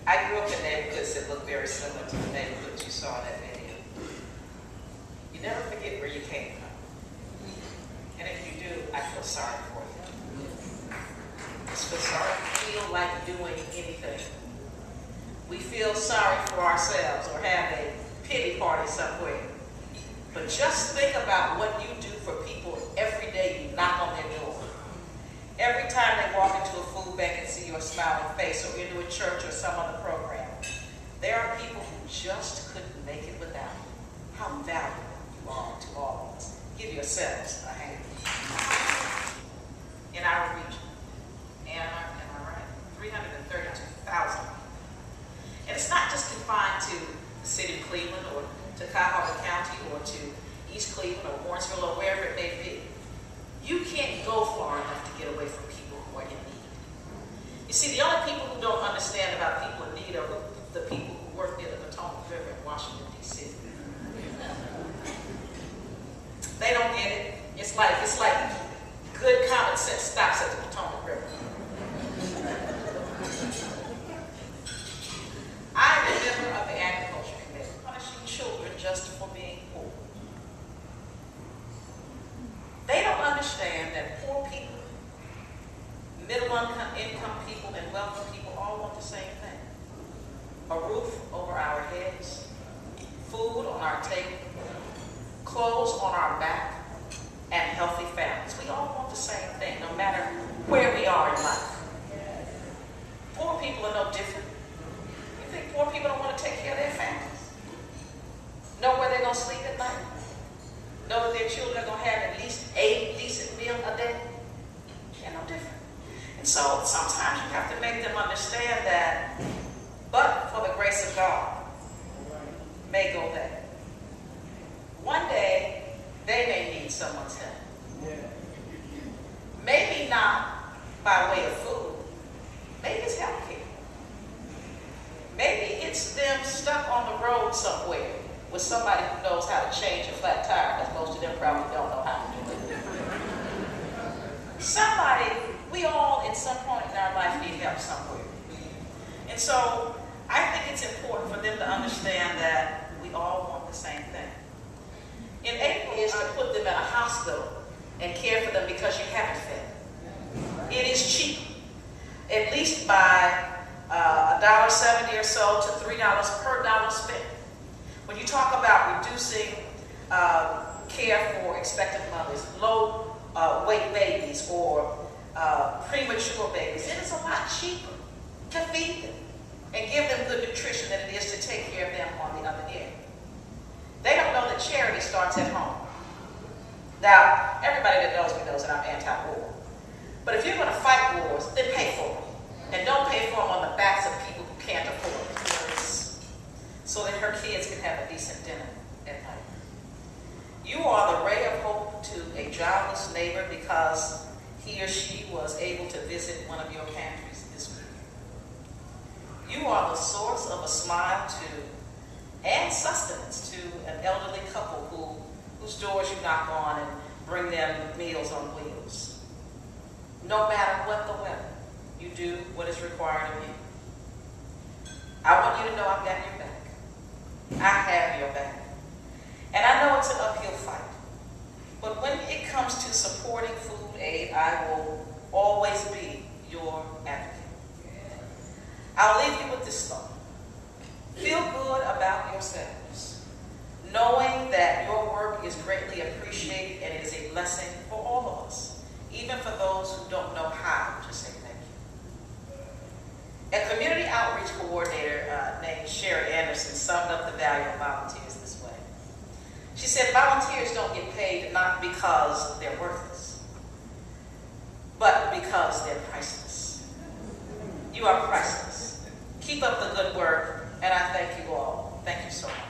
I grew up in neighborhoods that look very similar to the neighborhoods you saw in that video. You never forget where you came from. And if you do, I feel sorry for you. Just feel sorry. Feel like doing anything. We feel sorry for ourselves or have a pity party somewhere. But just think about what you do for people every day you knock on their door. Every time they walk into a food bank and see your smiling face, or into a church or some other program, there are people who just couldn't make it without you. How valuable you are to all of us. Give yourselves a hand. In our region, am I right? 332,000. And it's not just confined to the city of Cleveland or to Cuyahoga County or to East Cleveland or Warrensville or wherever it may be. You can't go far enough to get away from people who are in need. You see, the only people who don't understand about people in need are the people who work near the Potomac River in Washington, D.C. They don't get it. It's like good common sense stops at the Potomac River. I'm a member of the Agriculture Committee, punishing children just for being poor. They don't understand that poor people, middle income people, and wealthy people all want the same thing. A roof over our heads, food on our table, clothes on our back, and healthy families. We all want the same thing, no matter where we are in life. Poor people are no different. You think poor people don't want to take care of their families? Know where they're going to sleep at night? Know that their children are going to have at least a decent meal a day? They're no different. And so sometimes you have to make them understand that, but for the grace of God, may go there. One day, they may need someone's help. Maybe not by way of food. Maybe it's health care. Maybe it's them stuck on the road somewhere with somebody who knows how to change a flat tire, because most of them probably don't know how to do it. Somebody, we all at some point in our life need help somewhere. And so I think it's important for them to understand that we all want the same thing. In April is to put them in a hospital and care for them because you haven't fed. It is cheap, at least by $1.70 or so to $3 per dollar spent. When you talk about reducing care for expectant mothers, low weight babies, or premature babies, it is a lot cheaper to feed them and give them good nutrition than it is to take care of them on the other end. They don't know that charity starts at home. Now, everybody that knows me knows that I'm anti-war. But if you're going to fight wars, then pay for them. And don't pay for them on the backs of people who can't afford it. So that her kids can have a decent dinner at night. You are the ray of hope to a jobless neighbor because he or she was able to visit one of your pantries this week. You are the source of a smile and sustenance to an elderly couple whose doors you knock on and bring them meals on wheels. No matter what the weather, you do what is required of you. I want you to know I've got your back. I have your back. And I know it's an uphill fight. But when it comes to supporting food aid, I will always be your advocate. I'll leave you with this thought. Feel good about yourselves, knowing that your work is greatly appreciated and it is a blessing for all of us, even for those who don't know how to say thank you. A community outreach coordinator named Sherry Anderson summed up the value of volunteers this way. She said, volunteers don't get paid not because they're worthless, but because they're priceless. You are priceless. Keep up the good work, and I thank you all. Thank you so much.